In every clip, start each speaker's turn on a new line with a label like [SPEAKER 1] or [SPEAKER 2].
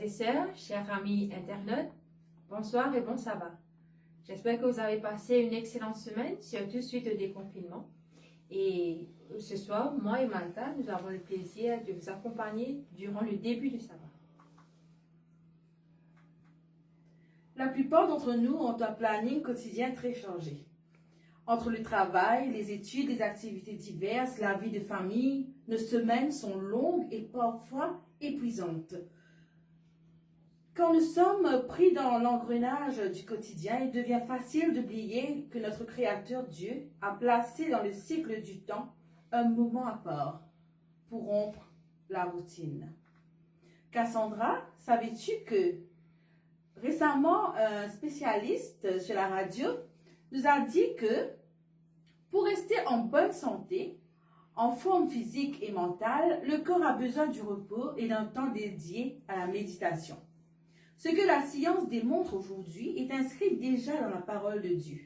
[SPEAKER 1] et sœurs, chers amis internautes, bonsoir et bon sabbat. J'espère que vous avez passé une excellente semaine, surtout suite au déconfinement. Et ce soir, moi et Malta, nous avons le plaisir de vous accompagner durant le début du sabbat.
[SPEAKER 2] La plupart d'entre nous ont un planning quotidien très chargé. Entre le travail, les études, les activités diverses, la vie de famille, nos semaines sont longues et parfois épuisantes. Quand nous sommes pris dans l'engrenage du quotidien, il devient facile d'oublier que notre Créateur Dieu a placé dans le cycle du temps un moment à part pour rompre la routine. Cassandra, savais-tu que récemment, un spécialiste sur la radio nous a dit que pour rester en bonne santé, en forme physique et mentale, le corps a besoin du repos et d'un temps dédié à la méditation. Ce que la science démontre aujourd'hui est inscrit déjà dans la parole de Dieu.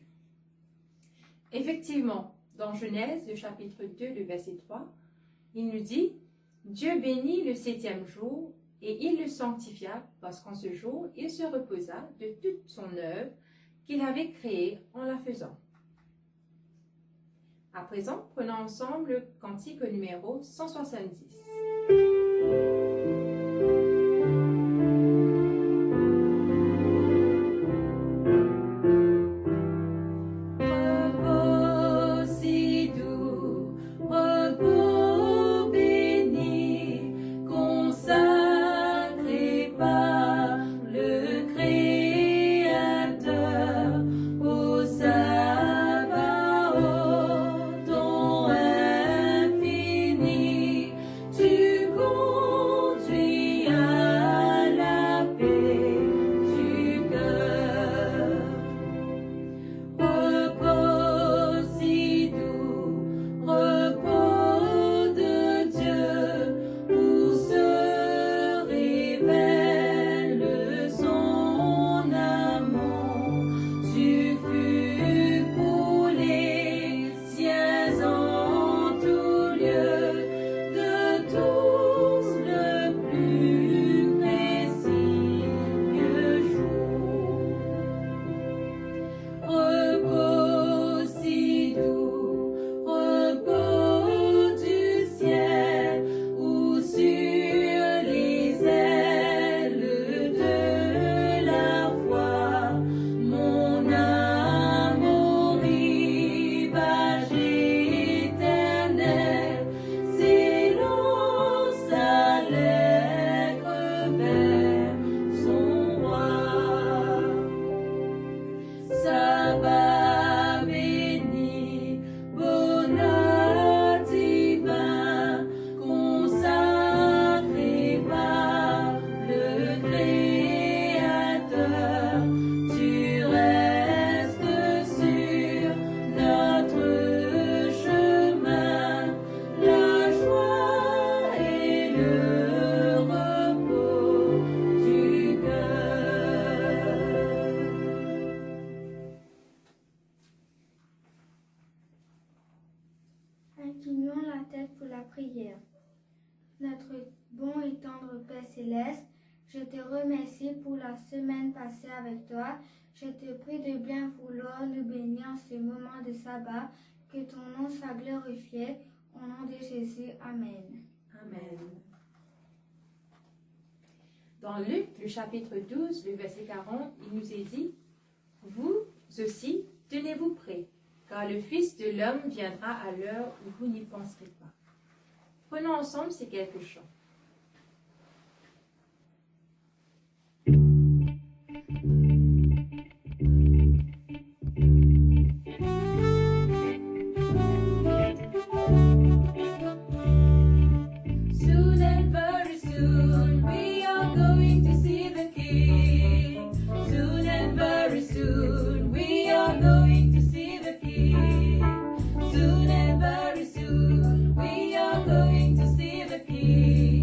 [SPEAKER 1] Effectivement, dans Genèse, le chapitre 2, le verset 3, il nous dit « Dieu bénit le 7e jour et il le sanctifia parce qu'en ce jour, il se reposa de toute son œuvre qu'il avait créée en la faisant. » À présent, prenons ensemble le cantique numéro 170.
[SPEAKER 3] Inclinons la tête pour la prière. Notre bon et tendre Père Céleste, je te remercie pour la semaine passée avec toi. Je te prie de bien vouloir nous bénir en ce moment de sabbat, que ton nom soit glorifié. Au nom de Jésus, Amen.
[SPEAKER 1] Amen. Dans Luc, le chapitre 12, le verset 40, il nous est dit « Vous aussi, tenez-vous prêts, car le Fils de l'homme viendra à l'heure où vous n'y penserez pas. » Prenons ensemble ces quelques chants.
[SPEAKER 4] Soon and very soon we are going to see the King. Soon and very soon we are going to see the King. Soon and very soon we are going to see the King.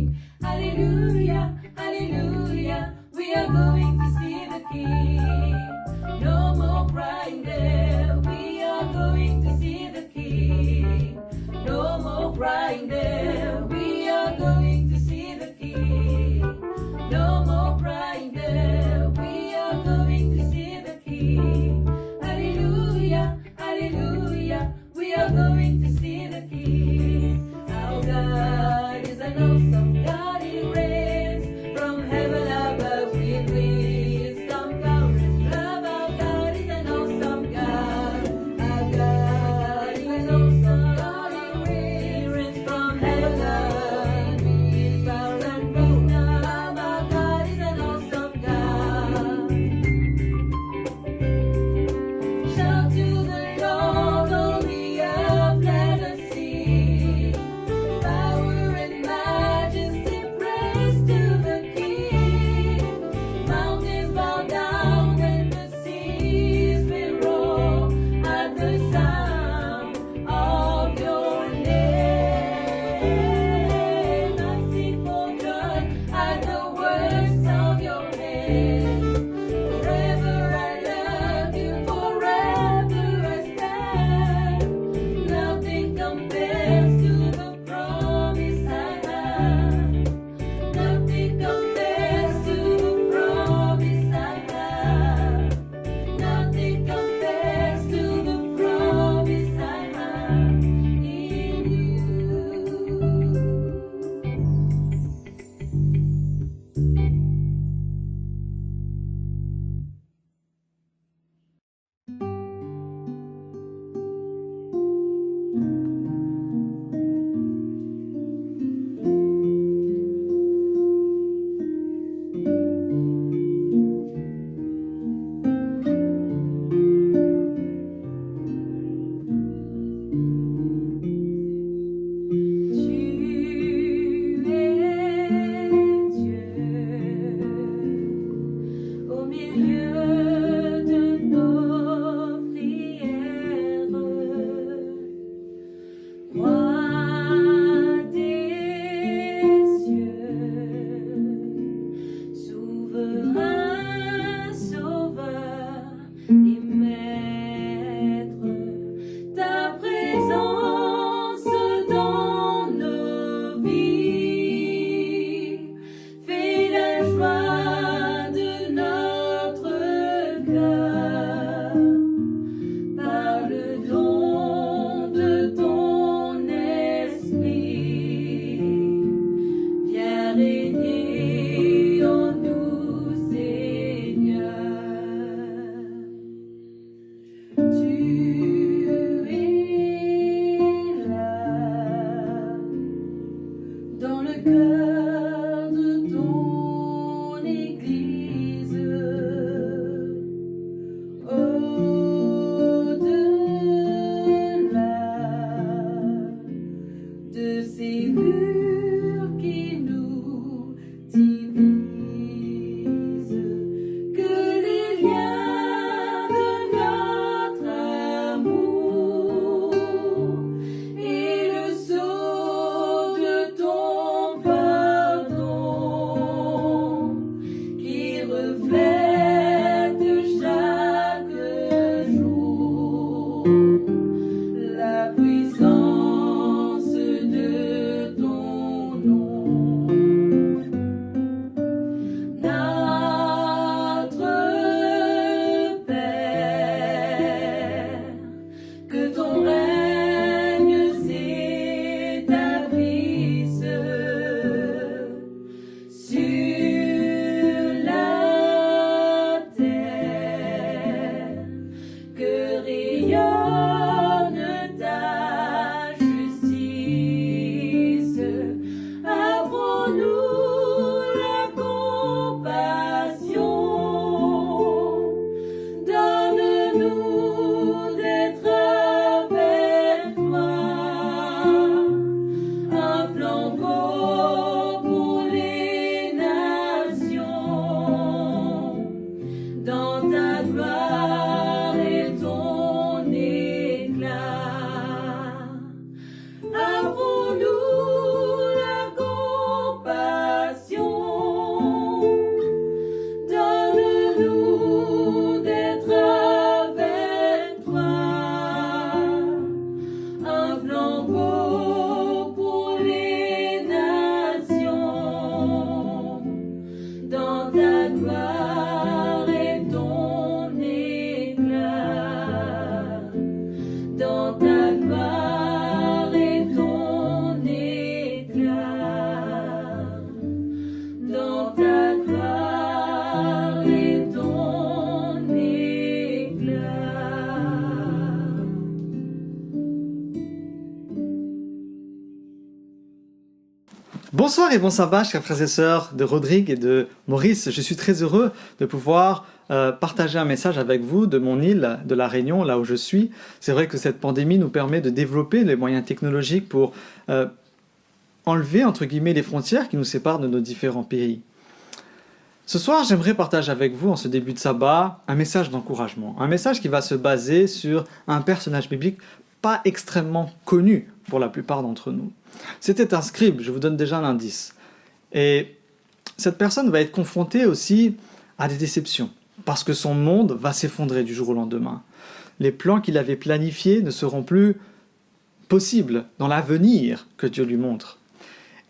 [SPEAKER 4] we are going to see the King. Our God is an awesome God, He reigns from heaven above with wisdom, power, and love. Our God is an awesome God. Our God is an awesome God, He reigns from heaven above with power and wisdom. Our God is an awesome God. Shout to the Lord, all the earth, let us sing.
[SPEAKER 5] Bonsoir et bon sabbat, chers frères et sœurs de Rodrigue et de Maurice. Je suis très heureux de pouvoir partager un message avec vous de mon île, de La Réunion, là où je suis. C'est vrai que cette pandémie nous permet de développer les moyens technologiques pour enlever, entre guillemets, les frontières qui nous séparent de nos différents pays. Ce soir, j'aimerais partager avec vous, en ce début de sabbat, un message d'encouragement. Un message qui va se baser sur un personnage biblique pas extrêmement connu pour la plupart d'entre nous. C'était un scribe, je vous donne déjà un indice. Et cette personne va être confrontée aussi à des déceptions, parce que son monde va s'effondrer du jour au lendemain. Les plans qu'il avait planifiés ne seront plus possibles dans l'avenir que Dieu lui montre.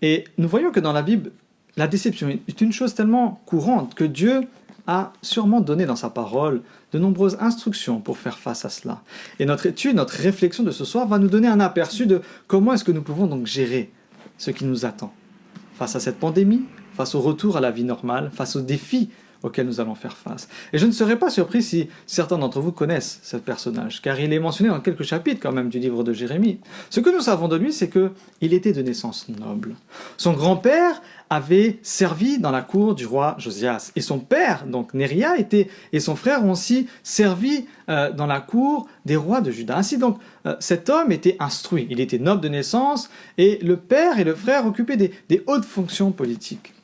[SPEAKER 5] Et nous voyons que dans la Bible, la déception est une chose tellement courante que Dieu a sûrement donné dans sa parole de nombreuses instructions pour faire face à cela. Et notre étude, notre réflexion de ce soir va nous donner un aperçu de comment est-ce que nous pouvons donc gérer ce qui nous attend face à cette pandémie, face au retour à la vie normale, face aux défis auxquels nous allons faire face. Et je ne serais pas surpris si certains d'entre vous connaissent ce personnage, car il est mentionné dans quelques chapitres quand même du livre de Jérémie. Ce que nous savons de lui, c'est qu'il était de naissance noble. Son grand-père avait servi dans la cour du roi Josias. Et son père, donc Néria, et son frère ont aussi servi dans la cour des rois de Juda. Ainsi donc, cet homme était instruit, il était noble de naissance, et le père et le frère occupaient des hautes fonctions politiques.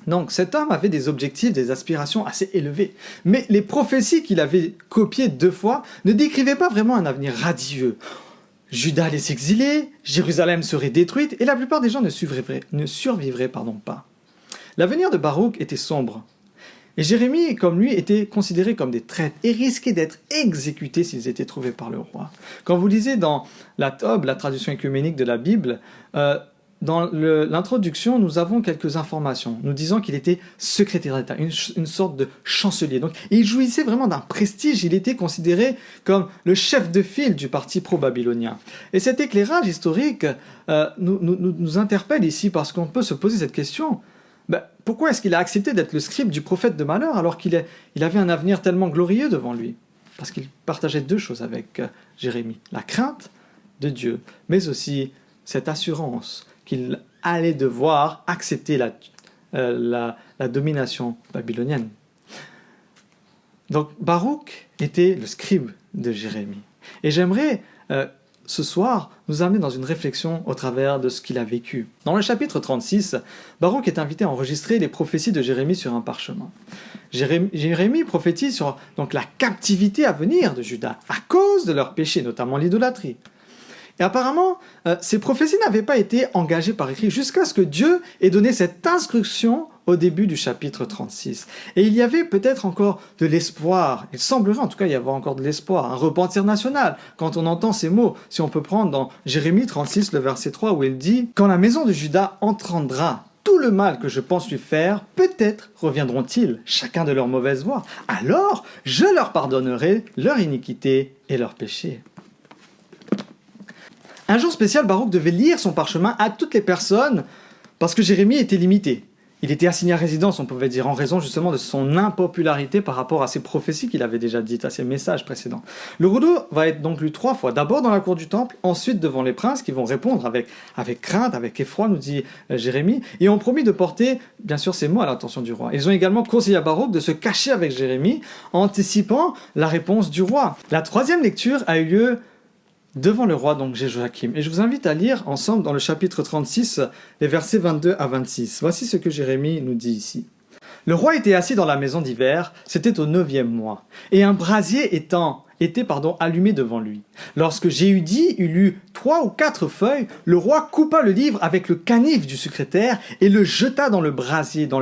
[SPEAKER 5] Donc cet homme avait des objectifs, des aspirations assez élevées. Mais les prophéties qu'il avait copiées 2 fois ne décrivaient pas vraiment un avenir radieux. Juda allait s'exiler, Jérusalem serait détruite, et la plupart des gens ne survivraient pas. L'avenir de Baruch était sombre. Et Jérémie, comme lui, était considéré comme des traîtres et risquait d'être exécutés s'ils étaient trouvés par le roi. Quand vous lisez dans la Tob, la traduction œcuménique de la Bible, dans l'introduction, nous avons quelques informations. Nous disons qu'il était secrétaire d'État, une sorte de chancelier. Donc, il jouissait vraiment d'un prestige. Il était considéré comme le chef de file du parti pro-babylonien. Et cet éclairage historique nous interpelle ici parce qu'on peut se poser cette question. Pourquoi est-ce qu'il a accepté d'être le scribe du prophète de malheur alors qu'il avait un avenir tellement glorieux devant lui? Parce qu'il partageait 2 choses avec Jérémie. La crainte de Dieu, mais aussi cette assurance qu'il allait devoir accepter la domination babylonienne. Donc Baruch était le scribe de Jérémie. Et j'aimerais ce soir nous amener dans une réflexion au travers de ce qu'il a vécu. Dans le chapitre 36, Baruch est invité à enregistrer les prophéties de Jérémie sur un parchemin. Jérémie prophétise sur donc, la captivité à venir de Juda à cause de leurs péchés, notamment l'idolâtrie. Et apparemment, ces prophéties n'avaient pas été engagées par écrit jusqu'à ce que Dieu ait donné cette instruction au début du chapitre 36. Et il y avait peut-être encore de l'espoir, il semblerait en tout cas y avoir encore de l'espoir, un repentir national. Quand on entend ces mots, si on peut prendre dans Jérémie 36, le verset 3, où il dit « Quand la maison de Juda entendra tout le mal que je pense lui faire, peut-être reviendront-ils, chacun de leur mauvaise voie. Alors, je leur pardonnerai leur iniquité et leurs péchés. » Un jour spécial, Baruch devait lire son parchemin à toutes les personnes parce que Jérémie était limité. Il était assigné à résidence, on pouvait dire, en raison justement de son impopularité par rapport à ses prophéties qu'il avait déjà dites, à ses messages précédents. Le rideau va être donc lu 3 fois, d'abord dans la cour du temple, ensuite devant les princes qui vont répondre avec crainte, avec effroi, nous dit Jérémie, et ont promis de porter, bien sûr, ces mots à l'attention du roi. Ils ont également conseillé à Baruch de se cacher avec Jérémie, anticipant la réponse du roi. La 3e lecture a eu lieu devant le roi, donc Jéhoiakim. Et je vous invite à lire ensemble dans le chapitre 36, les versets 22 à 26. Voici ce que Jérémie nous dit ici. Le roi était assis dans la maison d'hiver, c'était au 9e mois, et un brasier était allumé devant lui. Lorsque Jéhudi eut lu 3 ou 4 feuilles, le roi coupa le livre avec le canif du secrétaire et le jeta dans le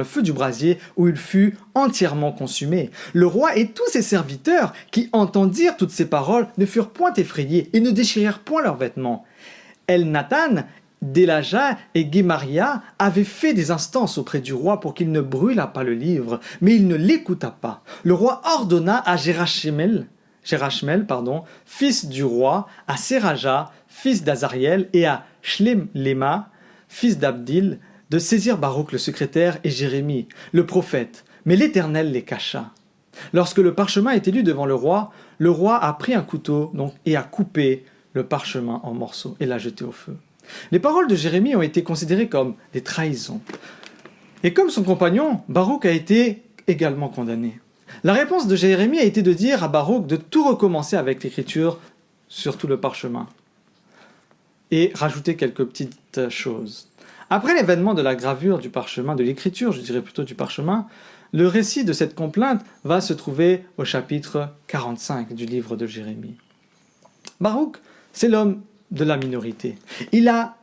[SPEAKER 5] feu du brasier, où il fut entièrement consumé. Le roi et tous ses serviteurs, qui entendirent toutes ces paroles, ne furent point effrayés et ne déchirèrent point leurs vêtements. Elnathan, Délaja et Guémaria avaient fait des instances auprès du roi pour qu'il ne brûlât pas le livre, mais il ne l'écouta pas. Le roi ordonna à Jérachmel, fils du roi, à Séraja, fils d'Azariel, et à Shléma, fils d'Abdil, de saisir Baruch le secrétaire et Jérémie, le prophète, mais l'Éternel les cacha. Lorsque le parchemin était lu devant le roi a pris un couteau et a coupé le parchemin en morceaux et l'a jeté au feu. Les paroles de Jérémie ont été considérées comme des trahisons. Et comme son compagnon, Baruch a été également condamné. La réponse de Jérémie a été de dire à Baruch de tout recommencer avec l'écriture sur tout le parchemin et rajouter quelques petites choses. Après l'événement de la gravure du parchemin, de l'écriture, je dirais plutôt du parchemin, le récit de cette complainte va se trouver au chapitre 45 du livre de Jérémie. Baruch, c'est l'homme de la minorité. Il a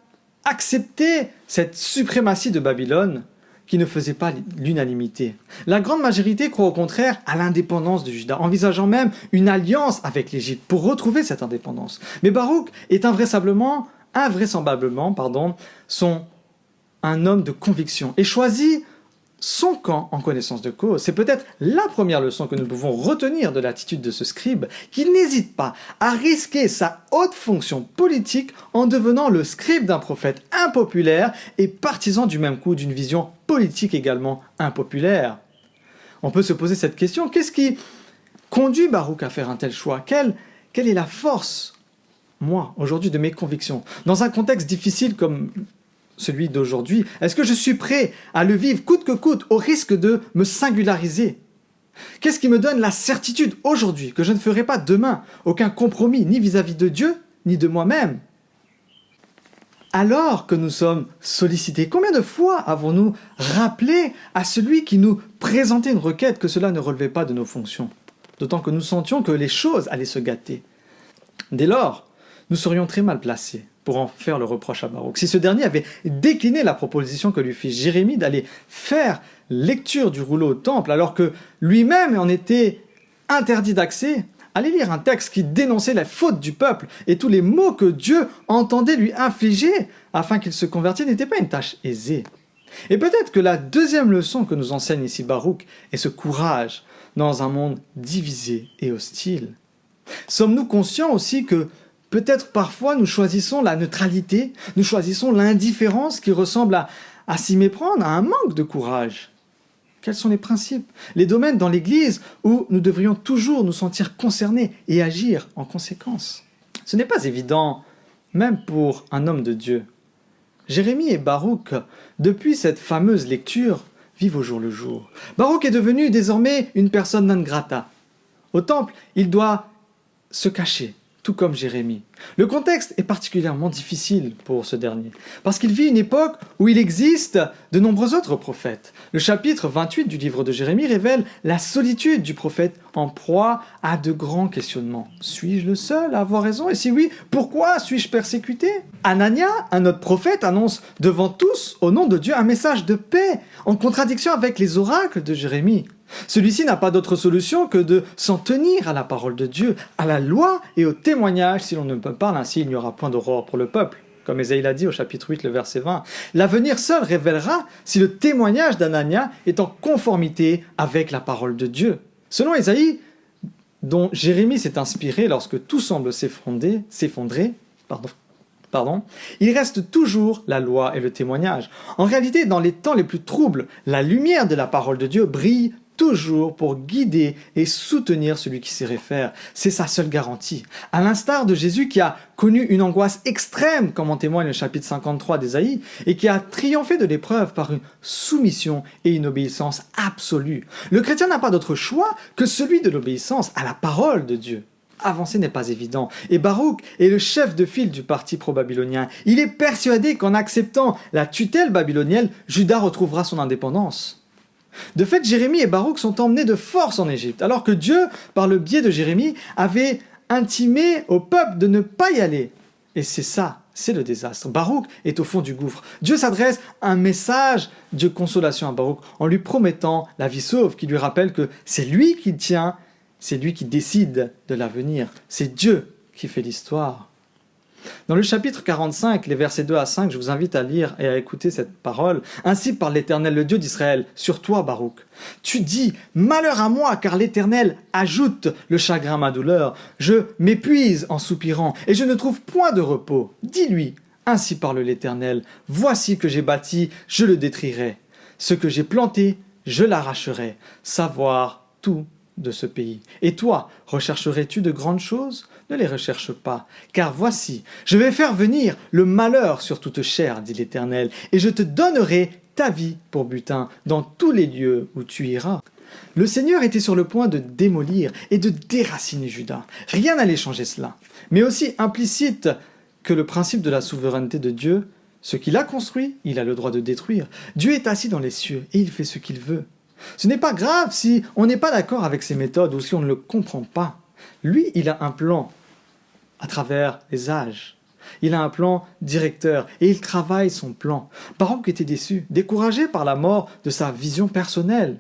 [SPEAKER 5] accepté cette suprématie de Babylone qui ne faisait pas l'unanimité. La grande majorité croit au contraire à l'indépendance de Juda, envisageant même une alliance avec l'Égypte pour retrouver cette indépendance. Mais Baruch est invraisemblablement, un homme de conviction et choisit son camp en connaissance de cause. C'est peut-être la première leçon que nous pouvons retenir de l'attitude de ce scribe, qui n'hésite pas à risquer sa haute fonction politique en devenant le scribe d'un prophète impopulaire et partisan du même coup d'une vision politique également impopulaire. On peut se poser cette question, qu'est-ce qui conduit Baruch à faire un tel choix ? Quelle est la force, moi, aujourd'hui, de mes convictions ? Dans un contexte difficile comme celui d'aujourd'hui, est-ce que je suis prêt à le vivre coûte que coûte au risque de me singulariser ? Qu'est-ce qui me donne la certitude aujourd'hui que je ne ferai pas demain aucun compromis ni vis-à-vis de Dieu ni de moi-même ? Alors que nous sommes sollicités, combien de fois avons-nous rappelé à celui qui nous présentait une requête que cela ne relevait pas de nos fonctions, d'autant que nous sentions que les choses allaient se gâter. Dès lors, nous serions très mal placés pour en faire le reproche à Baruch. Si ce dernier avait décliné la proposition que lui fit Jérémie d'aller faire lecture du rouleau au temple, alors que lui-même en était interdit d'accès, aller lire un texte qui dénonçait la faute du peuple et tous les maux que Dieu entendait lui infliger afin qu'il se convertisse n'était pas une tâche aisée. Et peut-être que la deuxième leçon que nous enseigne ici Baruch est ce courage dans un monde divisé et hostile. Sommes-nous conscients aussi que peut-être parfois nous choisissons la neutralité, nous choisissons l'indifférence qui ressemble à s'y méprendre, à un manque de courage. Quels sont les principes, les domaines dans l'Église où nous devrions toujours nous sentir concernés et agir en conséquence ? Ce n'est pas évident, même pour un homme de Dieu. Jérémie et Baruch, depuis cette fameuse lecture, vivent au jour le jour. Baruch est devenu désormais une personne non grata. Au temple, il doit se cacher, tout comme Jérémie. Le contexte est particulièrement difficile pour ce dernier, parce qu'il vit une époque où il existe de nombreux autres prophètes. Le chapitre 28 du livre de Jérémie révèle la solitude du prophète en proie à de grands questionnements. Suis-je le seul à avoir raison ? Et si oui, pourquoi suis-je persécuté ? Anania, un autre prophète, annonce devant tous, au nom de Dieu, un message de paix, en contradiction avec les oracles de Jérémie. Celui-ci n'a pas d'autre solution que de s'en tenir à la parole de Dieu, à la loi et au témoignage. Si l'on ne parle ainsi, il n'y aura point d'aurore pour le peuple. Comme Ésaïe l'a dit au chapitre 8, le verset 20. L'avenir seul révélera si le témoignage d'Anania est en conformité avec la parole de Dieu. Selon Ésaïe, dont Jérémie s'est inspiré lorsque tout semble s'effondrer, il reste toujours la loi et le témoignage. En réalité, dans les temps les plus troubles, la lumière de la parole de Dieu brille toujours pour guider et soutenir celui qui s'y réfère. C'est sa seule garantie. À l'instar de Jésus qui a connu une angoisse extrême, comme en témoigne le chapitre 53 d'Ésaïe, et qui a triomphé de l'épreuve par une soumission et une obéissance absolue. Le chrétien n'a pas d'autre choix que celui de l'obéissance à la parole de Dieu. Avancer n'est pas évident. Et Baruch est le chef de file du parti pro-babylonien. Il est persuadé qu'en acceptant la tutelle babylonienne, Juda retrouvera son indépendance. De fait, Jérémie et Baruch sont emmenés de force en Égypte, alors que Dieu, par le biais de Jérémie, avait intimé au peuple de ne pas y aller. Et c'est le désastre. Baruch est au fond du gouffre. Dieu s'adresse un message de consolation à Baruch en lui promettant la vie sauve, qui lui rappelle que c'est lui qui tient, c'est lui qui décide de l'avenir. C'est Dieu qui fait l'histoire. Dans le chapitre 45, les versets 2 à 5, je vous invite à lire et à écouter cette parole. Ainsi parle l'Éternel, le Dieu d'Israël, sur toi, Baruch. Tu dis, malheur à moi, car l'Éternel ajoute le chagrin à ma douleur. Je m'épuise en soupirant, et je ne trouve point de repos. Dis-lui, ainsi parle l'Éternel, voici que j'ai bâti, je le détruirai. Ce que j'ai planté, je l'arracherai. Savoir tout de ce pays. Et toi, rechercherais-tu de grandes choses? ne les recherche pas. Car voici, je vais faire venir le malheur sur toute chair, dit l'Éternel, et je te donnerai ta vie pour butin dans tous les lieux où tu iras. Le Seigneur était sur le point de démolir et de déraciner Juda. Rien n'allait changer cela. Mais aussi implicite que le principe de la souveraineté de Dieu, ce qu'il a construit, il a le droit de détruire. Dieu est assis dans les cieux et il fait ce qu'il veut. Ce n'est pas grave si on n'est pas d'accord avec ses méthodes ou si on ne le comprend pas. Lui, il a un plan à travers les âges. Il a un plan directeur et il travaille son plan. Baruch était déçu, découragé par la mort de sa vision personnelle.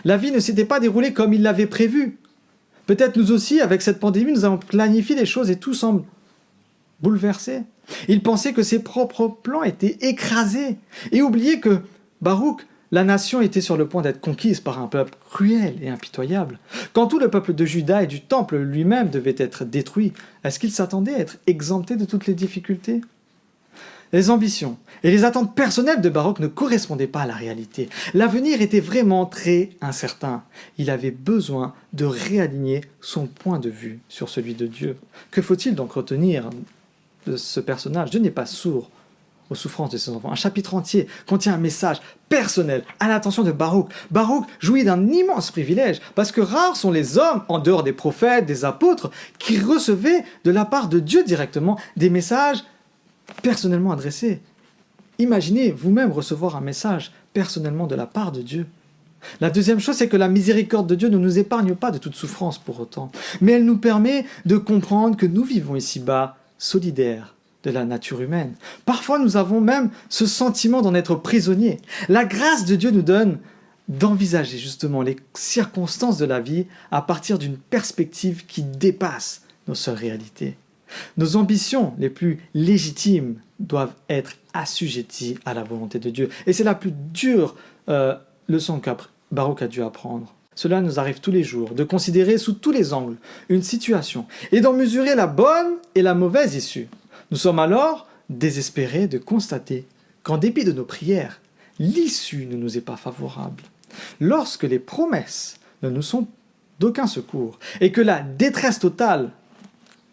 [SPEAKER 5] La vie ne s'était pas déroulée comme il l'avait prévu. Peut-être nous aussi, avec cette pandémie, nous avons planifié les choses et tout semble bouleversé. Il pensait que ses propres plans étaient écrasés et oubliait que Baruch, la nation était sur le point d'être conquise par un peuple cruel et impitoyable. Quand tout le peuple de Juda et du temple lui-même devait être détruit, est-ce qu'il s'attendait à être exempté de toutes les difficultés ? Les ambitions et les attentes personnelles de Baruch ne correspondaient pas à la réalité. L'avenir était vraiment très incertain. Il avait besoin de réaligner son point de vue sur celui de Dieu. Que faut-il donc retenir de ce personnage ? Dieu n'est pas sourd aux souffrances de ses enfants. Un chapitre entier contient un message personnel à l'attention de Baruch. Baruch jouit d'un immense privilège, parce que rares sont les hommes, en dehors des prophètes, des apôtres, qui recevaient de la part de Dieu directement des messages personnellement adressés. Imaginez vous-même recevoir un message personnellement de la part de Dieu. La deuxième chose, c'est que la miséricorde de Dieu ne nous épargne pas de toute souffrance pour autant, mais elle nous permet de comprendre que nous vivons ici-bas solidaires de la nature humaine. Parfois, nous avons même ce sentiment d'en être prisonniers. La grâce de Dieu nous donne d'envisager justement les circonstances de la vie à partir d'une perspective qui dépasse nos seules réalités. Nos ambitions les plus légitimes doivent être assujetties à la volonté de Dieu. Et c'est la plus dure leçon que Baruch a dû apprendre. Cela nous arrive tous les jours, de considérer sous tous les angles une situation et d'en mesurer la bonne et la mauvaise issue. Nous sommes alors désespérés de constater qu'en dépit de nos prières, l'issue ne nous est pas favorable. Lorsque les promesses ne nous sont d'aucun secours et que la détresse totale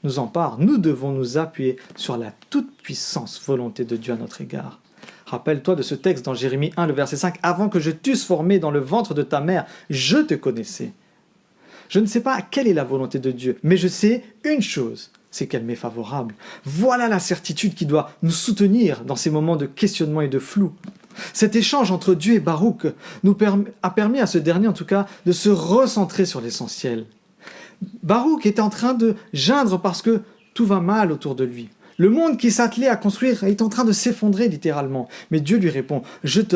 [SPEAKER 5] nous empare, nous devons nous appuyer sur la toute-puissance volonté de Dieu à notre égard. Rappelle-toi de ce texte dans Jérémie 1, le verset 5. « Avant que je t'eusse formé dans le ventre de ta mère, je te connaissais. » Je ne sais pas quelle est la volonté de Dieu, mais je sais une chose, c'est qu'elle m'est favorable. Voilà la certitude qui doit nous soutenir dans ces moments de questionnement et de flou. Cet échange entre Dieu et Baruch a permis à ce dernier, en tout cas, de se recentrer sur l'essentiel. Baruch est en train de geindre parce que tout va mal autour de lui. Le monde qui s'attelait à construire est en train de s'effondrer littéralement. Mais Dieu lui répond, je te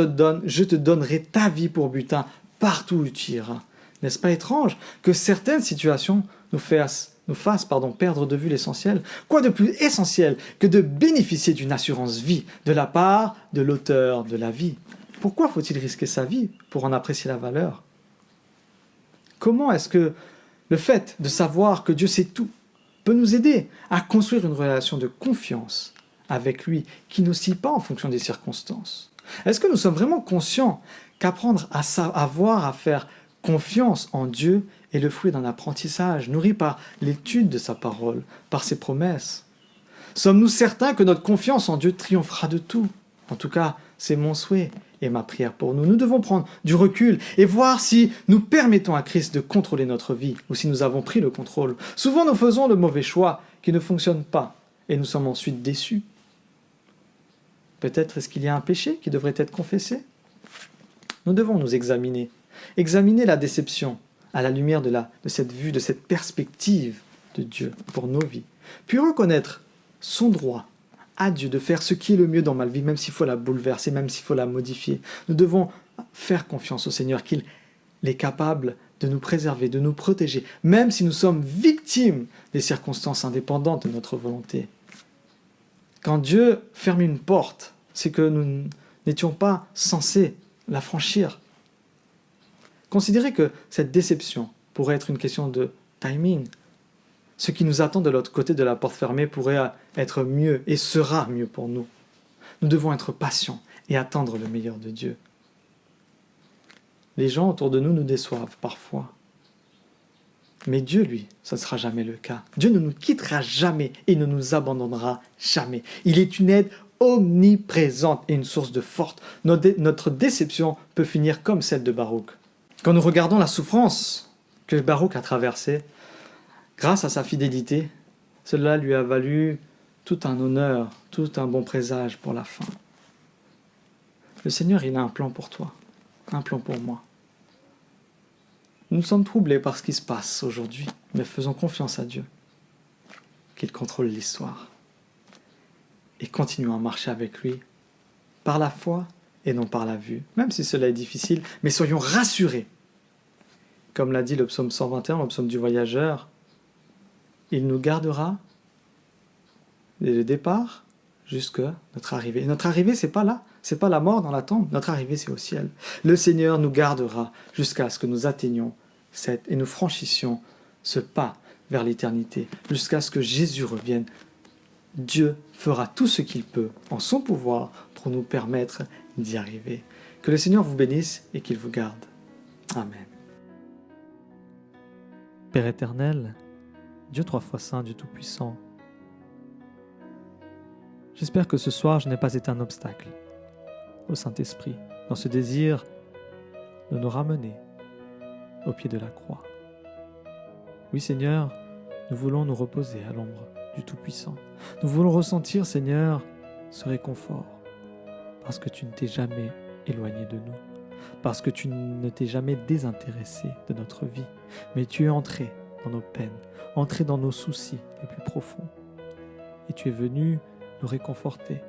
[SPEAKER 5] donnerai ta vie pour butin partout où tu iras. N'est-ce pas étrange que certaines situations nous fassent perdre de vue l'essentiel? Quoi de plus essentiel que de bénéficier d'une assurance vie de la part de l'auteur de la vie? Pourquoi faut-il risquer sa vie pour en apprécier la valeur? Comment est-ce que le fait de savoir que Dieu sait tout peut nous aider à construire une relation de confiance avec lui qui n'oscille pas en fonction des circonstances? Est-ce que nous sommes vraiment conscients qu'apprendre à faire confiance en Dieu est le fruit d'un apprentissage nourri par l'étude de sa parole, par ses promesses? Sommes-nous certains que notre confiance en Dieu triomphera de tout? En tout cas, c'est mon souhait et ma prière pour nous. Nous devons prendre du recul et voir si nous permettons à Christ de contrôler notre vie ou si nous avons pris le contrôle. Souvent, nous faisons le mauvais choix qui ne fonctionne pas et nous sommes ensuite déçus. Peut-être est-ce qu'il y a un péché qui devrait être confessé? Nous devons nous examiner la déception à la lumière de cette vue, de cette perspective de Dieu pour nos vies, puis reconnaître son droit à Dieu de faire ce qui est le mieux dans ma vie, même s'il faut la bouleverser, même s'il faut la modifier. Nous devons faire confiance au Seigneur qu'il est capable de nous préserver, de nous protéger, même si nous sommes victimes des circonstances indépendantes de notre volonté. Quand Dieu ferme une porte, c'est que nous n'étions pas censés la franchir. Considérez que cette déception pourrait être une question de timing. Ce qui nous attend de l'autre côté de la porte fermée pourrait être mieux et sera mieux pour nous. Nous devons être patients et attendre le meilleur de Dieu. Les gens autour de nous nous déçoivent parfois. Mais Dieu, lui, ce ne sera jamais le cas. Dieu ne nous quittera jamais et ne nous abandonnera jamais. Il est une aide omniprésente et une source de force. Notre déception peut finir comme celle de Baruch. Quand nous regardons la souffrance que Baruch a traversée, grâce à sa fidélité, cela lui a valu tout un honneur, tout un bon présage pour la fin. Le Seigneur, il a un plan pour toi, un plan pour moi. Nous sommes troublés par ce qui se passe aujourd'hui, mais faisons confiance à Dieu, qu'il contrôle l'histoire. Et continuons à marcher avec lui, par la foi et non par la vue, même si cela est difficile, mais soyons rassurés. Comme l'a dit le psaume 121, le psaume du voyageur, il nous gardera dès le départ jusqu'à notre arrivée. Et notre arrivée, c'est pas là, c'est pas la mort dans la tombe, notre arrivée, c'est au ciel. Le Seigneur nous gardera jusqu'à ce que nous atteignions et nous franchissions ce pas vers l'éternité, jusqu'à ce que Jésus revienne. Dieu fera tout ce qu'il peut en son pouvoir pour nous permettre d'y arriver. Que le Seigneur vous bénisse et qu'il vous garde. Amen. Père éternel, Dieu trois fois saint, Dieu tout-puissant, j'espère que ce soir je n'ai pas été un obstacle au Saint-Esprit dans ce désir de nous ramener au pied de la croix. Oui Seigneur, nous voulons nous reposer à l'ombre du Tout-Puissant. Nous voulons ressentir, Seigneur, ce réconfort, parce que tu ne t'es jamais éloigné de nous, parce que tu ne t'es jamais désintéressé de notre vie, mais tu es entré dans nos peines, entré dans nos soucis les plus profonds, et tu es venu nous réconforter,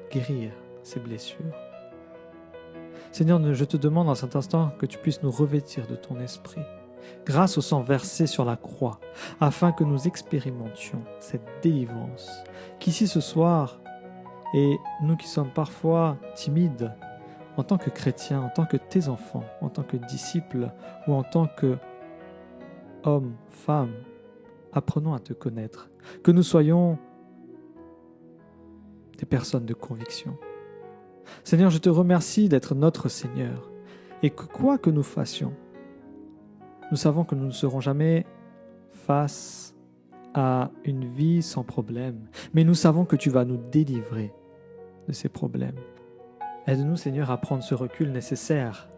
[SPEAKER 5] guérir ces blessures. Seigneur, je te demande en cet instant que tu puisses nous revêtir de ton esprit, grâce au sang versé sur la croix, afin que nous expérimentions cette délivrance, qu'ici ce soir, et nous qui sommes parfois timides, en tant que chrétiens, en tant que tes enfants, en tant que disciples, ou en tant que hommes, femmes, apprenons à te connaître, que nous soyons des personnes de conviction. Seigneur, je te remercie d'être notre Seigneur, et que quoi que nous fassions, nous savons que nous ne serons jamais face à une vie sans problème, mais nous savons que tu vas nous délivrer de ces problèmes. Aide-nous, Seigneur, à prendre ce recul nécessaire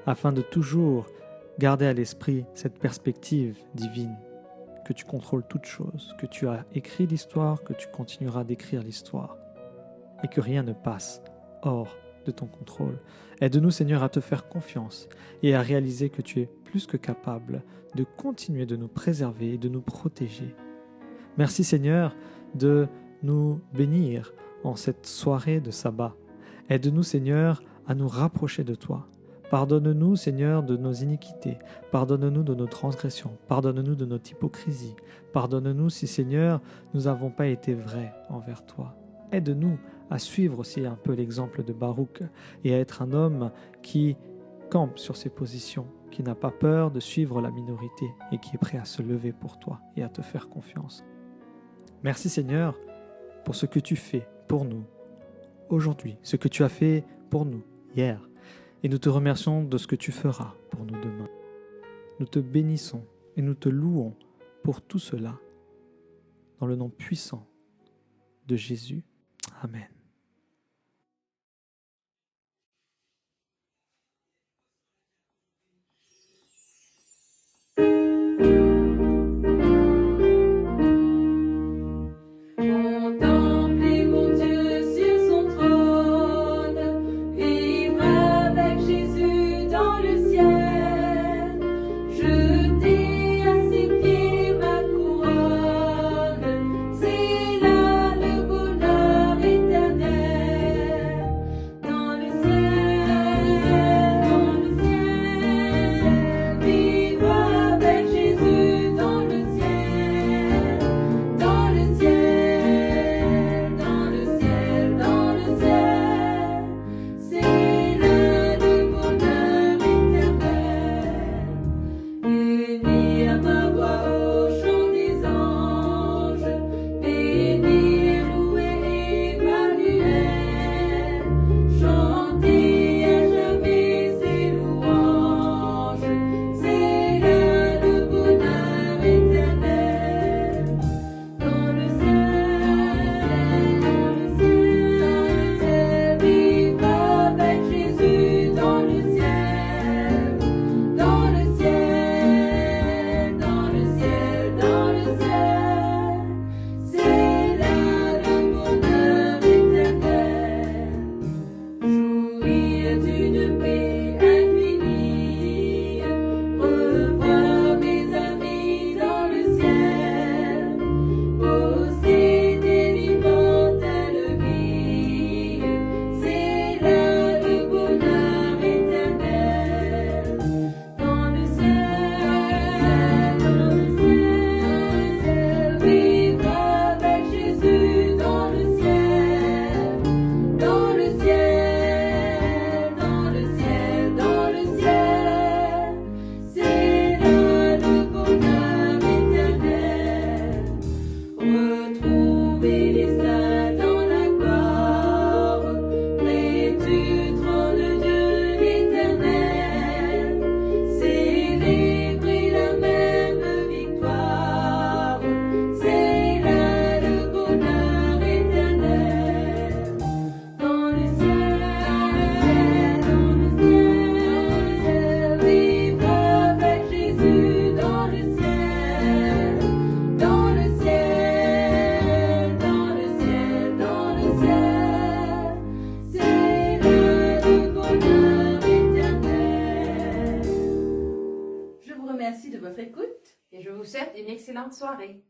[SPEAKER 5] afin de toujours garder à l'esprit cette perspective divine, que tu contrôles toutes choses, que tu as écrit l'histoire, que tu continueras d'écrire l'histoire, et que rien ne passe hors de ton contrôle. Aide-nous, Seigneur, à te faire confiance et à réaliser que tu es plus que capable de continuer de nous préserver et de nous protéger. Merci, Seigneur, de nous bénir en cette soirée de sabbat. Aide-nous, Seigneur, à nous rapprocher de toi. Pardonne-nous, Seigneur, de nos iniquités. Pardonne-nous de nos transgressions. Pardonne-nous de notre hypocrisie. Pardonne-nous si, Seigneur, nous n'avons pas été vrais envers toi. Aide-nous à suivre aussi un peu l'exemple de Baruch et à être un homme qui campe sur ses positions, qui n'a pas peur de suivre la minorité et qui est prêt à se lever pour toi et à te faire confiance. Merci Seigneur pour ce que tu fais pour nous aujourd'hui, ce que tu as fait pour nous hier, et nous te remercions de ce que tu feras pour nous demain. Nous te bénissons et nous te louons pour tout cela, dans le nom puissant de Jésus. Amen.
[SPEAKER 4] Contemplez mon Dieu sur son trône, vivre avec Jésus dans le ciel, jeter à ses pieds ma couronne, c'est là le bonheur éternel. ciel. C'est là le bonheur éternel.
[SPEAKER 2] Je vous remercie de votre écoute.
[SPEAKER 1] Et je vous souhaite une excellente soirée.